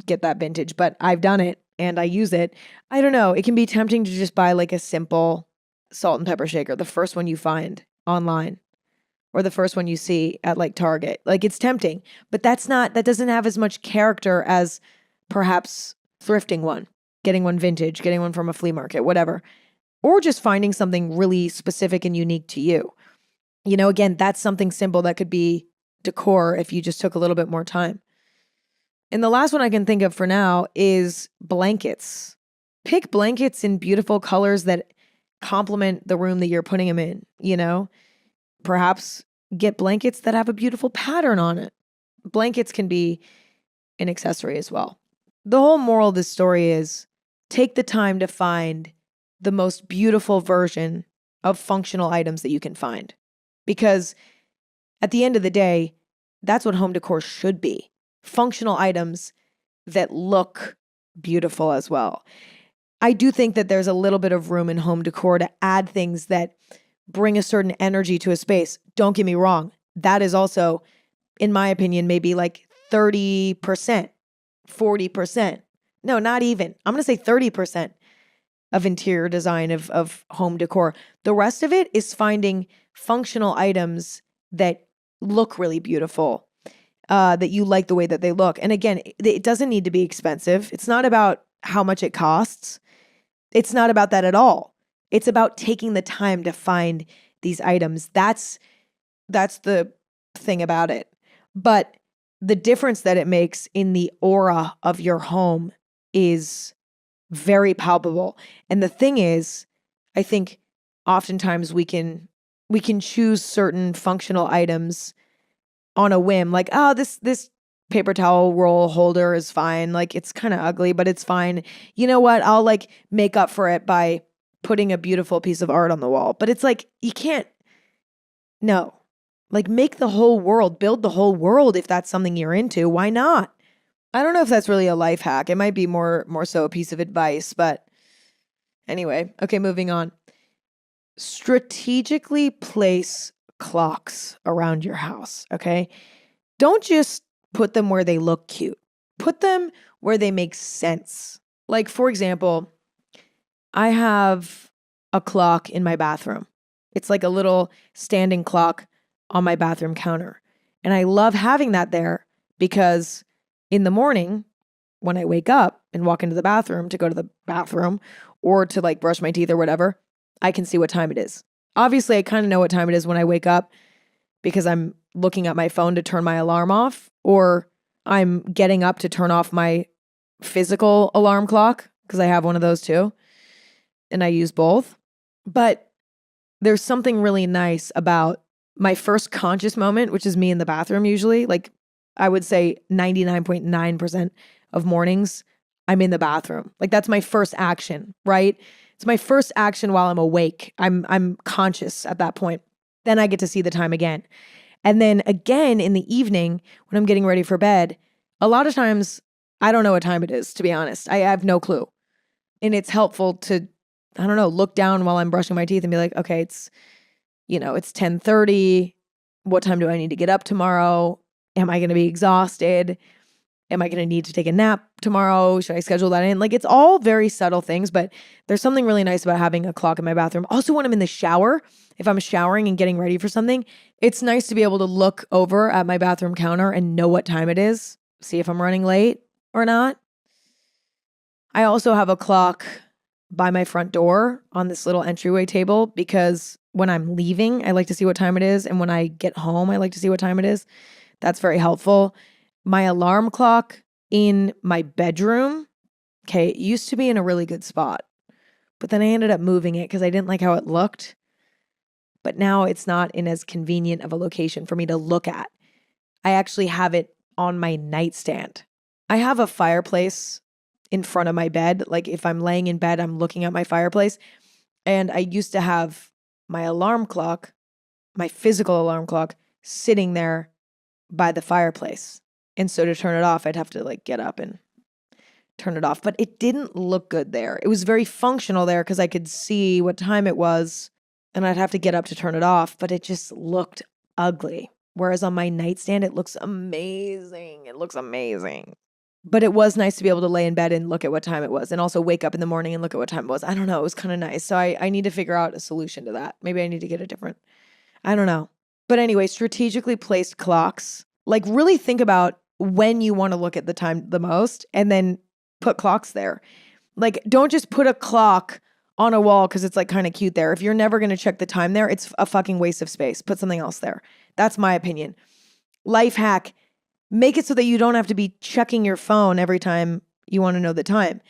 get that vintage, but I've done it. And I use it. I don't know. It can be tempting to just buy like a simple salt and pepper shaker, the first one you find online or the first one you see at like Target. Like it's tempting, but that doesn't have as much character as perhaps thrifting one, getting one vintage, getting one from a flea market, whatever, or just finding something really specific and unique to you. You know, again, that's something simple that could be decor if you just took a little bit more time. And the last one I can think of for now is blankets. Pick blankets in beautiful colors that complement the room that you're putting them in, you know? Perhaps get blankets that have a beautiful pattern on it. Blankets can be an accessory as well. The whole moral of this story is take the time to find the most beautiful version of functional items that you can find. Because at the end of the day, that's what home decor should be. Functional items that look beautiful as well. I do think that there's a little bit of room in home decor to add things that bring a certain energy to a space. Don't get me wrong. That is also, in my opinion, maybe like 30%, 40%. No, not even. I'm going to say 30% of interior design of home decor. The rest of it is finding functional items that look really beautiful. that you like the way that they look. And again, it doesn't need to be expensive. It's not about how much it costs. It's not about that at all. It's about taking the time to find these items. That's the thing about it. But the difference that it makes in the aura of your home is very palpable. And the thing is, I think oftentimes we can choose certain functional items on a whim, like, oh, this paper towel roll holder is fine. Like, it's kind of ugly, but it's fine. You know what? I'll like make up for it by putting a beautiful piece of art on the wall. But it's like, you can't, no. Like, make the whole world, build the whole world if that's something you're into. Why not? I don't know if that's really a life hack. It might be more so a piece of advice, but anyway. Okay, moving on. Strategically place clocks around your house, okay? Don't just put them where they look cute. Put them where they make sense. Like, for example, I have a clock in my bathroom. It's like a little standing clock on my bathroom counter. And I love having that there because in the morning, when I wake up and walk into the bathroom to go to the bathroom or to like brush my teeth or whatever, I can see what time it is. Obviously, I kind of know what time it is when I wake up because I'm looking at my phone to turn my alarm off, or I'm getting up to turn off my physical alarm clock because I have one of those too. And I use both. But there's something really nice about my first conscious moment, which is me in the bathroom usually. Like, I would say 99.9% of mornings, I'm in the bathroom. Like, that's my first action, right? It's my first action while I'm awake. I'm conscious at that point. Then I get to see the time again. And then again in the evening when I'm getting ready for bed, a lot of times I don't know what time it is, to be honest. I have no clue. And it's helpful to, I don't know, look down while I'm brushing my teeth and be like, okay, it's 10:30. What time do I need to get up tomorrow? Am I going to be exhausted? Am I going to need to take a nap tomorrow? Should I schedule that in? Like, it's all very subtle things, but there's something really nice about having a clock in my bathroom. Also, when I'm in the shower, if I'm showering and getting ready for something, it's nice to be able to look over at my bathroom counter and know what time it is, see if I'm running late or not. I also have a clock by my front door on this little entryway table because when I'm leaving, I like to see what time it is. And when I get home, I like to see what time it is. That's very helpful. My alarm clock in my bedroom, okay, it used to be in a really good spot, but then I ended up moving it because I didn't like how it looked. But now it's not in as convenient of a location for me to look at. I actually have it on my nightstand. I have a fireplace in front of my bed. Like, if I'm laying in bed, I'm looking at my fireplace. And I used to have my alarm clock, my physical alarm clock, sitting there by the fireplace. And so to turn it off, I'd have to like get up and turn it off. But it didn't look good there. It was very functional there because I could see what time it was and I'd have to get up to turn it off, but it just looked ugly. Whereas on my nightstand, it looks amazing. It looks amazing. But it was nice to be able to lay in bed and look at what time it was and also wake up in the morning and look at what time it was. I don't know. It was kind of nice. So I need to figure out a solution to that. Maybe I need to get a different, I don't know. But anyway, strategically placed clocks. Like, really think about when you want to look at the time the most and then put clocks there. Like, don't just put a clock on a wall because it's like kind of cute there. If you're never going to check the time there, it's a fucking waste of space. Put something else there. That's my opinion. Life hack. Make it so that you don't have to be checking your phone every time you want to know the time.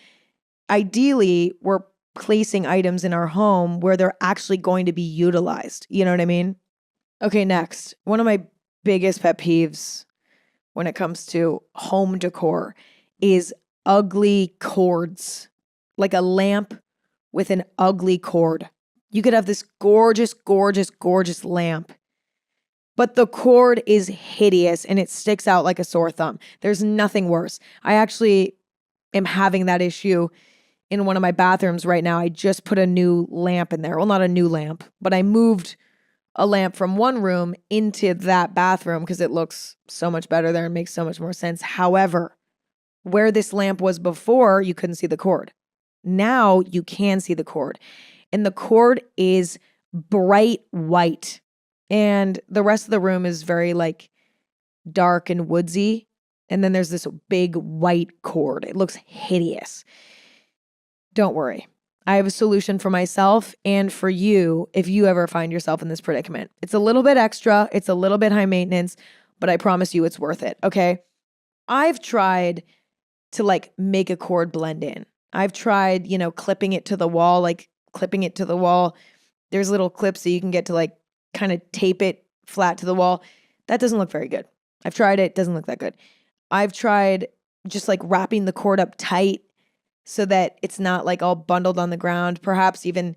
Ideally, we're placing items in our home where they're actually going to be utilized. You know what I mean? Okay, next. One of my biggest pet peeves when it comes to home decor is ugly cords. Like a lamp with an ugly cord. You could have this gorgeous, gorgeous, gorgeous lamp, but the cord is hideous and it sticks out like a sore thumb. There's nothing worse. I actually am having that issue in one of my bathrooms right now. I just put a new lamp in there. Well, not a new lamp, but I moved a lamp from one room into that bathroom because it looks so much better there and makes so much more sense. However, where this lamp was before, you couldn't see the cord. Now you can see the cord. And the cord is bright white. And the rest of the room is very like dark and woodsy. And then there's this big white cord. It looks hideous. Don't worry. I have a solution for myself and for you if you ever find yourself in this predicament. It's a little bit extra. It's a little bit high maintenance, but I promise you it's worth it, okay? I've tried to like make a cord blend in. I've tried, clipping it to the wall, There's little clips that you can get to like kind of tape it flat to the wall. That doesn't look very good. I've tried it. Doesn't look that good. I've tried just like wrapping the cord up tight so that it's not like all bundled on the ground. Perhaps even,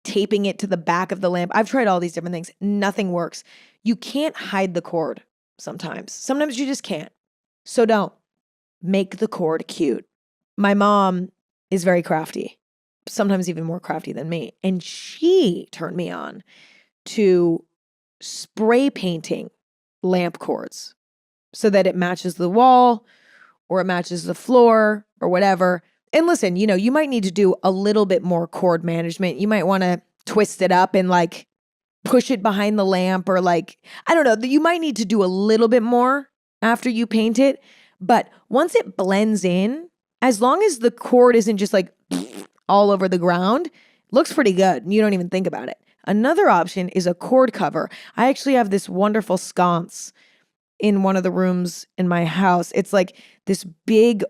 taping it to the back of the lamp. I've tried all these different things. Nothing works. You can't hide the cord sometimes. Sometimes you just can't. So don't. Make the cord cute. My mom is very crafty, sometimes even more crafty than me. And she turned me on to spray painting lamp cords so that it matches the wall or it matches the floor or whatever. And listen, you might need to do a little bit more cord management. You might want to twist it up and like push it behind the lamp or like, I don't know, you might need to do a little bit more after you paint it. But once it blends in, as long as the cord isn't just like all over the ground, looks pretty good. And you don't even think about it. Another option is a cord cover. I actually have this wonderful sconce in one of the rooms in my house. It's like this big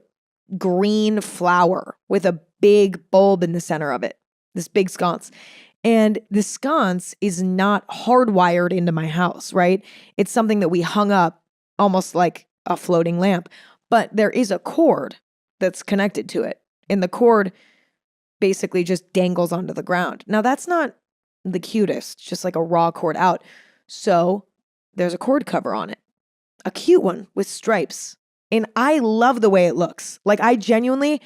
green flower with a big bulb in the center of it, this big sconce. And the sconce is not hardwired into my house, right? It's something that we hung up almost like a floating lamp, but there is a cord that's connected to it. And the cord basically just dangles onto the ground. Now that's not the cutest, just like a raw cord out. So there's a cord cover on it, a cute one with stripes. And I love the way it looks. Like I genuinely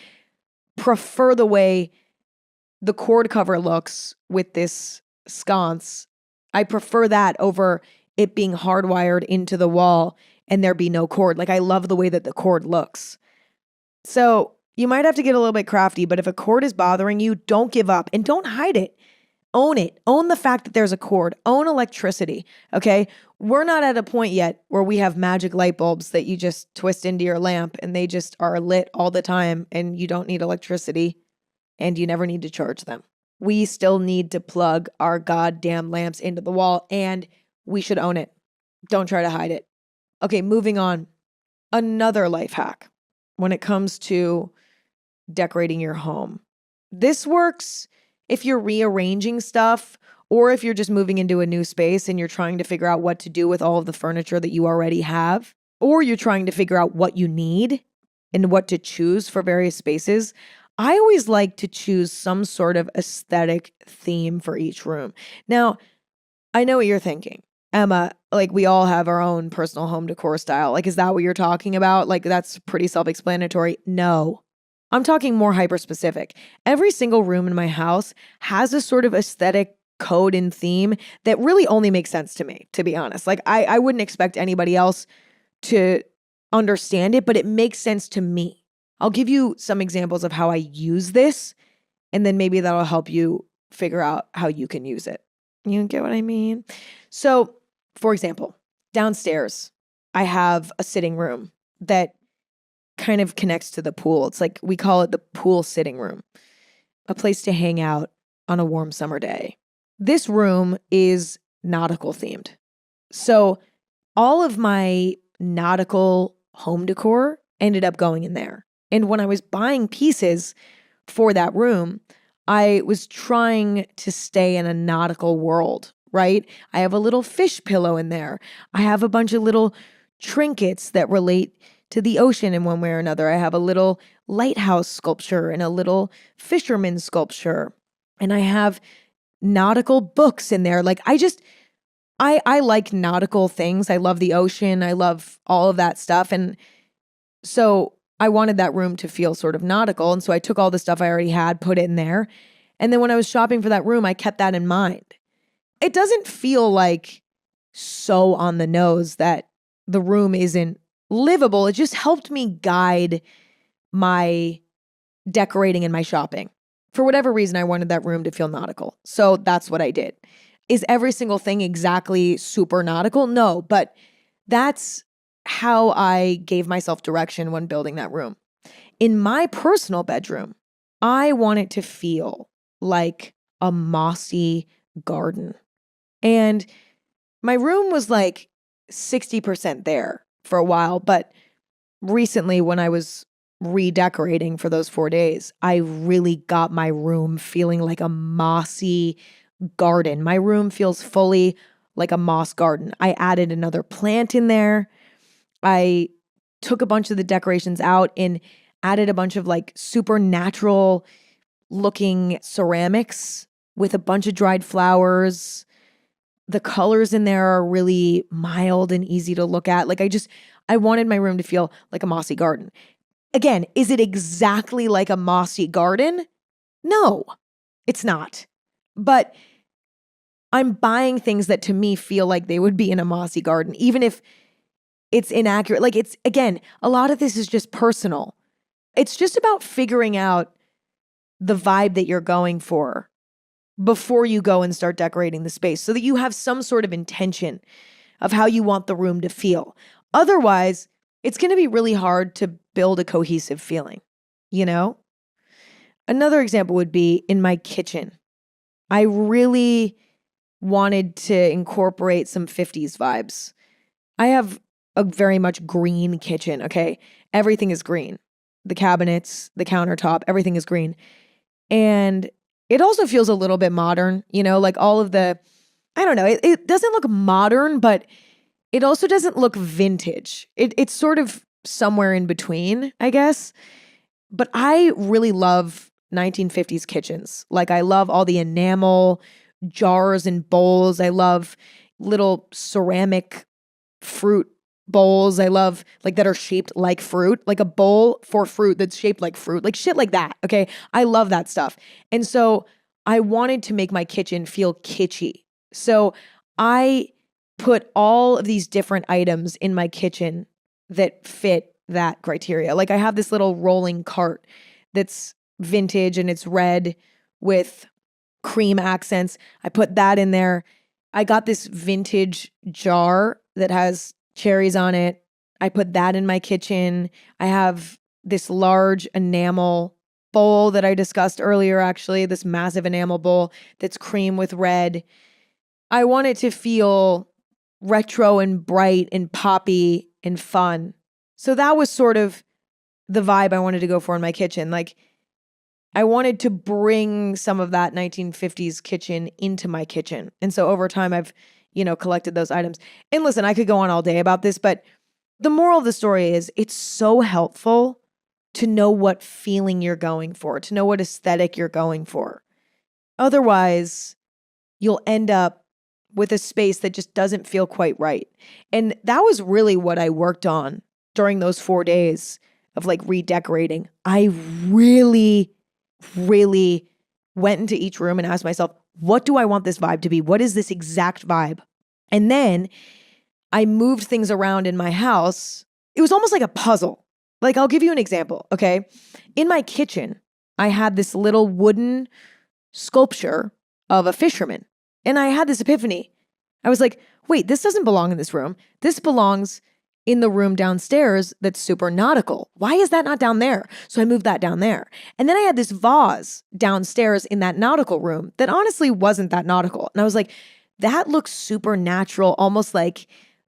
prefer the way the cord cover looks with this sconce. I prefer that over it being hardwired into the wall and there be no cord. Like I love the way that the cord looks. So you might have to get a little bit crafty, but if a cord is bothering you, don't give up and don't hide it. Own it. Own the fact that there's a cord. Own electricity, okay? We're not at a point yet where we have magic light bulbs that you just twist into your lamp and they just are lit all the time and you don't need electricity and you never need to charge them. We still need to plug our goddamn lamps into the wall and we should own it. Don't try to hide it. Okay, moving on. Another life hack when it comes to decorating your home. This works if you're rearranging stuff or if you're just moving into a new space and you're trying to figure out what to do with all of the furniture that you already have, or you're trying to figure out what you need and what to choose for various spaces. I always like to choose some sort of aesthetic theme for each room. Now, I know what you're thinking. Emma, like we all have our own personal home decor style. Like, is that what you're talking about? Like, that's pretty self-explanatory. No, I'm talking more hyper-specific. Every single room in my house has a sort of aesthetic code and theme that really only makes sense to me, to be honest. Like, I wouldn't expect anybody else to understand it, but it makes sense to me. I'll give you some examples of how I use this, and then maybe that'll help you figure out how you can use it. You get what I mean? So, for example, downstairs, I have a sitting room that kind of connects to the pool. It's like we call it the pool sitting room, a place to hang out on a warm summer day. This room is nautical themed. So all of my nautical home decor ended up going in there. And when I was buying pieces for that room, I was trying to stay in a nautical world, right? I have a little fish pillow in there. I have a bunch of little trinkets that relate to the ocean in one way or another. I have a little lighthouse sculpture and a little fisherman sculpture. And I have nautical books in there. Like I like nautical things. I love the ocean. I love all of that stuff. And so I wanted that room to feel sort of nautical. And so I took all the stuff I already had, put it in there. And then when I was shopping for that room, I kept that in mind. It doesn't feel like so on the nose that the room isn't livable. It just helped me guide my decorating and my shopping. For whatever reason, I wanted that room to feel nautical. So that's what I did. Is every single thing exactly super nautical? No, but That's how I gave myself direction when building that room. In my personal bedroom, I want it to feel like a mossy garden. And my room was like 60% there for a while, but recently when I was redecorating for those 4 days, I really got my room feeling like a mossy garden. My room feels fully like a moss garden. I added another plant in there. I took a bunch of the decorations out and added a bunch of like super natural looking ceramics with a bunch of dried flowers. The colors in there are really mild and easy to look at. Like I wanted my room to feel like a mossy garden. Again, is it exactly like a mossy garden? No, it's not. But I'm buying things that to me feel like they would be in a mossy garden, even if it's inaccurate. Like it's, again, a lot of this is just personal. It's just about figuring out the vibe that you're going for before you go and start decorating the space so that you have some sort of intention of how you want the room to feel. Otherwise, it's going to be really hard to build a cohesive feeling, you know? Another example would be in my kitchen. I really wanted to incorporate some 50s vibes. I have a very much green kitchen, okay? Everything is green. The cabinets, the countertop, everything is green. And it also feels a little bit modern, you know, like all of the, I don't know, it doesn't look modern, but it also doesn't look vintage. It's sort of somewhere in between, I guess. But I really love 1950s kitchens. Like I love all the enamel jars and bowls. I love little ceramic fruit bowls. I love like that are shaped like fruit, like a bowl for fruit that's shaped like fruit, like shit like that. Okay. I love that stuff. And so I wanted to make my kitchen feel kitschy. So I put all of these different items in my kitchen that fit that criteria. Like I have this little rolling cart that's vintage and it's red with cream accents. I put that in there. I got this vintage jar that has cherries on it. I put that in my kitchen. I have this large enamel bowl that I discussed earlier, actually, this massive enamel bowl that's cream with red. I want it to feel retro and bright and poppy and fun. So that was sort of the vibe I wanted to go for in my kitchen. Like I wanted to bring some of that 1950s kitchen into my kitchen. And so over time I've, collected those items. And listen, I could go on all day about this, but the moral of the story is it's so helpful to know what feeling you're going for, to know what aesthetic you're going for. Otherwise, you'll end up with a space that just doesn't feel quite right. And that was really what I worked on during those 4 days of like redecorating. I really went into each room and asked myself, what do I want this vibe to be? What is this exact vibe? And then I moved things around in my house. It was almost like a puzzle. Like I'll give you an example, okay? In my kitchen, I had this little wooden sculpture of a fisherman. And I had this epiphany. I was like, wait, this doesn't belong in this room. This belongs in the room downstairs that's super nautical. Why is that not down there? So I moved that down there. And then I had this vase downstairs in that nautical room that honestly wasn't that nautical. And I was like, that looks super natural, almost like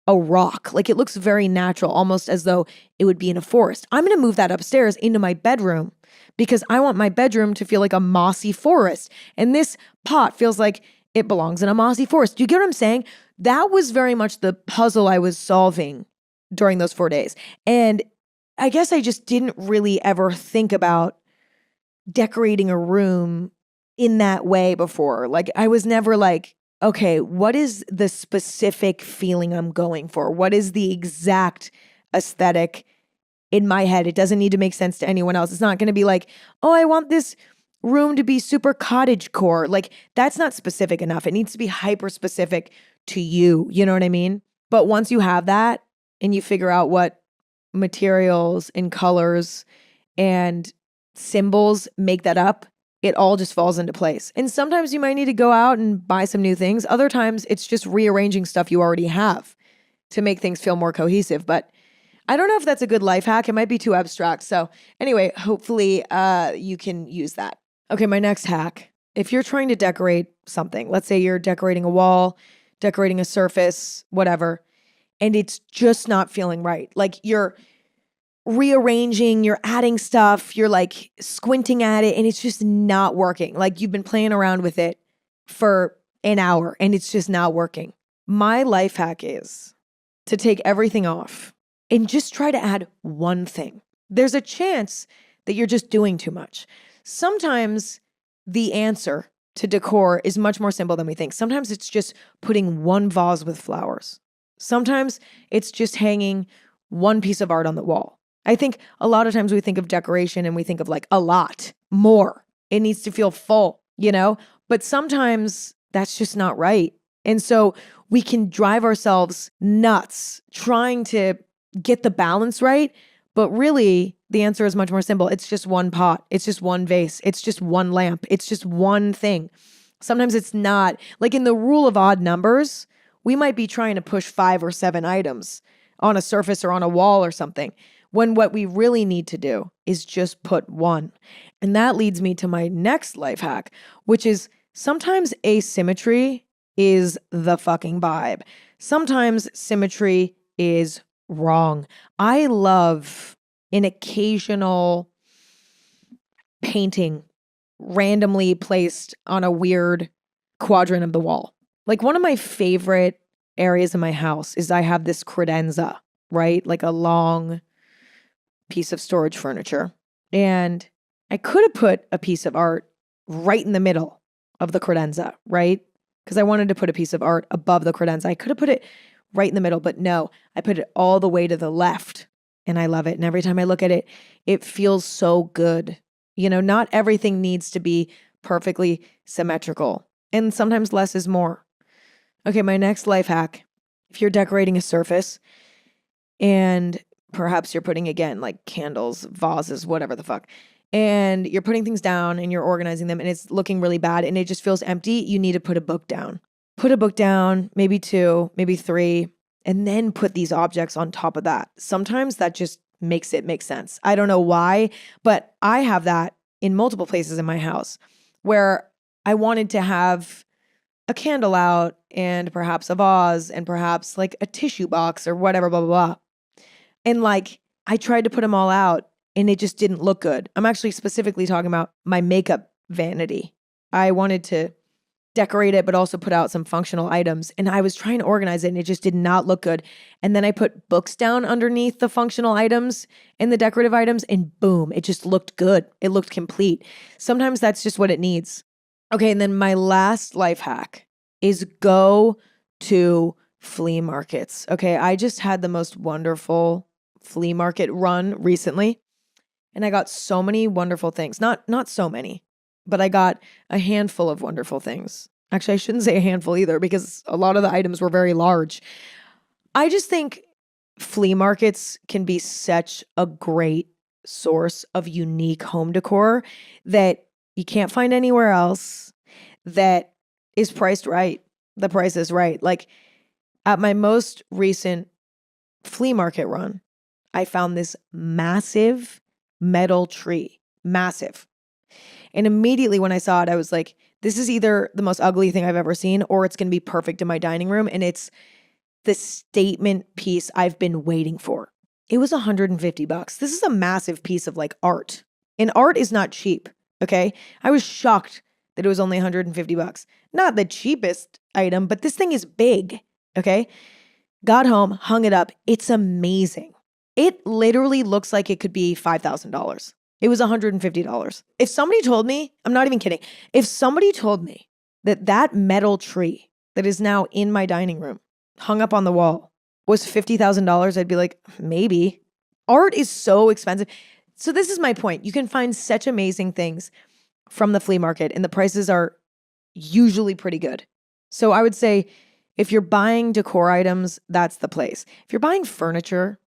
a rock. Like it looks very natural, almost as though it would be in a forest. I'm going to move that upstairs into my bedroom because I want my bedroom to feel like a mossy forest. And this pot feels like it belongs in a mossy forest. Do you get what I'm saying? That was very much the puzzle I was solving during those 4 days. And I guess I just didn't really ever think about decorating a room in that way before. Like I was never like, okay, what is the specific feeling I'm going for? What is the exact aesthetic in my head? It doesn't need to make sense to anyone else. It's not going to be like, oh, I want this room to be super cottagecore. Like that's not specific enough. It needs to be hyper specific to you. You know what I mean? But once you have that and you figure out what materials and colors and symbols make that up, it all just falls into place. And sometimes you might need to go out and buy some new things. Other times it's just rearranging stuff you already have. to make things feel more cohesive. But I don't know if that's a good life hack. It might be too abstract. So anyway, hopefully you can use that. Okay, my next hack. If you're trying to decorate something, let's say you're decorating a wall, decorating a surface, whatever, and it's just not feeling right. Like you're rearranging, you're adding stuff, you're like squinting at it and it's just not working. Like you've been playing around with it for an hour and it's just not working. My life hack is to take everything off and just try to add one thing. There's a chance that you're just doing too much. Sometimes the answer to decor is much more simple than we think. Sometimes it's just putting one vase with flowers. Sometimes it's just hanging one piece of art on the wall. I think a lot of times we think of decoration and we think of like a lot more. It needs to feel full, But sometimes that's just not right. And so we can drive ourselves nuts trying to get the balance right. But really, the answer is much more simple. It's just one pot. It's just one vase. It's just one lamp. It's just one thing. Sometimes it's not. Like in the rule of odd numbers, we might be trying to push 5 or 7 items on a surface or on a wall or something, when what we really need to do is just put one. And that leads me to my next life hack, which is sometimes asymmetry is the fucking vibe. Sometimes symmetry is wrong. I love an occasional painting randomly placed on a weird quadrant of the wall. Like one of my favorite areas in my house is I have this credenza, right? Like a long piece of storage furniture. And I could have put a piece of art right in the middle of the credenza, right? Because I wanted to put a piece of art above the credenza. I could have put it right in the middle, but no, I put it all the way to the left and I love it. And every time I look at it, it feels so good. Not everything needs to be perfectly symmetrical, and sometimes less is more. Okay, my next life hack. If you're decorating a surface and perhaps you're putting, again, like candles, vases, whatever the fuck, and you're putting things down and you're organizing them and it's looking really bad and it just feels empty, you need to put a book down. Put a book down, maybe 2, maybe 3, and then put these objects on top of that. Sometimes that just makes it make sense. I don't know why, but I have that in multiple places in my house where I wanted to have a candle out and perhaps a vase and perhaps like a tissue box or whatever, blah, blah, blah. And like I tried to put them all out and it just didn't look good. I'm actually specifically talking about my makeup vanity. I wanted to decorate it, but also put out some functional items. And I was trying to organize it and it just did not look good. And then I put books down underneath the functional items and the decorative items and boom, it just looked good. It looked complete. Sometimes that's just what it needs. Okay, and then my last life hack is go to flea markets. Okay, I just had the most wonderful flea market run recently. And I got so many wonderful things. Not so many, but I got a handful of wonderful things. Actually, I shouldn't say a handful either because a lot of the items were very large. I just think flea markets can be such a great source of unique home decor that you can't find anywhere else, that is priced right. The price is right. Like at my most recent flea market run, I found this massive metal tree. Massive. And immediately when I saw it, I was like, this is either the most ugly thing I've ever seen or it's going to be perfect in my dining room. And it's the statement piece I've been waiting for. It was $150. This is a massive piece of like art. And art is not cheap, okay? I was shocked that it was only $150. Not the cheapest item, but this thing is big, okay? Got home, hung it up. It's amazing. It literally looks like it could be $5,000. It was $150. If somebody told me, I'm not even kidding, if somebody told me that that metal tree that is now in my dining room, hung up on the wall, was $50,000, I'd be like, maybe. Art is so expensive. So this is my point. You can find such amazing things from the flea market and the prices are usually pretty good. So I would say if you're buying decor items, that's the place. If you're buying furniture,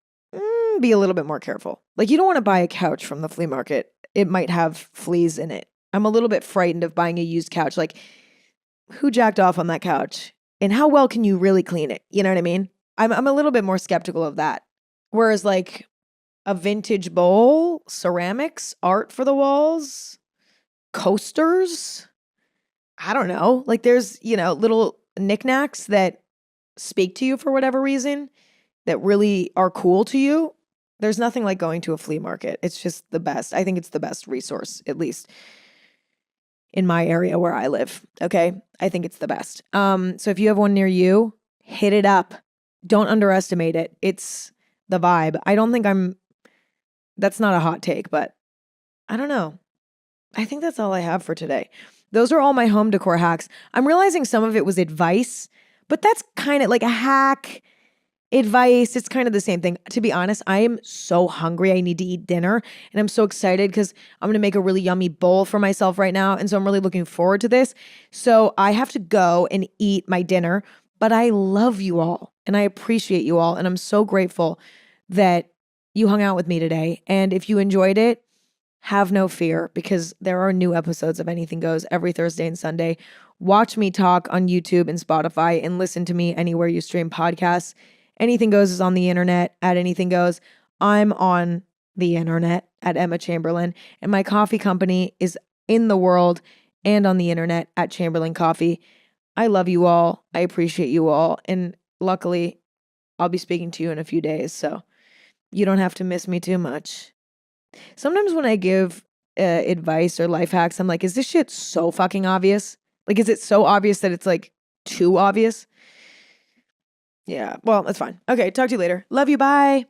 be a little bit more careful. Like you don't want to buy a couch from the flea market. It might have fleas in it. I'm a little bit frightened of buying a used couch. Like who jacked off on that couch? And how well can you really clean it? You know what I mean? I'm a little bit more skeptical of that. Whereas like a vintage bowl, ceramics, art for the walls, coasters, I don't know. Like there's, little knickknacks that speak to you for whatever reason that really are cool to you. There's nothing like going to a flea market. It's just the best. I think it's the best resource, at least in my area where I live. Okay. I think it's the best. So if you have one near you, hit it up. Don't underestimate it. It's the vibe. I don't think that's not a hot take, but I don't know. I think that's all I have for today. Those are all my home decor hacks. I'm realizing some of it was advice, but that's kind of like a hack, advice. It's kind of the same thing. To be honest, I am so hungry. I need to eat dinner, and I'm so excited because I'm going to make a really yummy bowl for myself right now. And so I'm really looking forward to this. So I have to go and eat my dinner, but I love you all and I appreciate you all. And I'm so grateful that you hung out with me today. And if you enjoyed it, have no fear because there are new episodes of Anything Goes every Thursday and Sunday. Watch me talk on YouTube and Spotify and listen to me anywhere you stream podcasts. Anything Goes is on the internet at Anything Goes. I'm on the internet at Emma Chamberlain, and my coffee company is in the world and on the internet at Chamberlain Coffee. I love you all. I appreciate you all. And luckily, I'll be speaking to you in a few days, so you don't have to miss me too much. Sometimes when I give advice or life hacks, I'm like, is this shit so fucking obvious? Like, is it so obvious that it's like too obvious? Yeah, well, that's fine. Okay, talk to you later. Love you. Bye.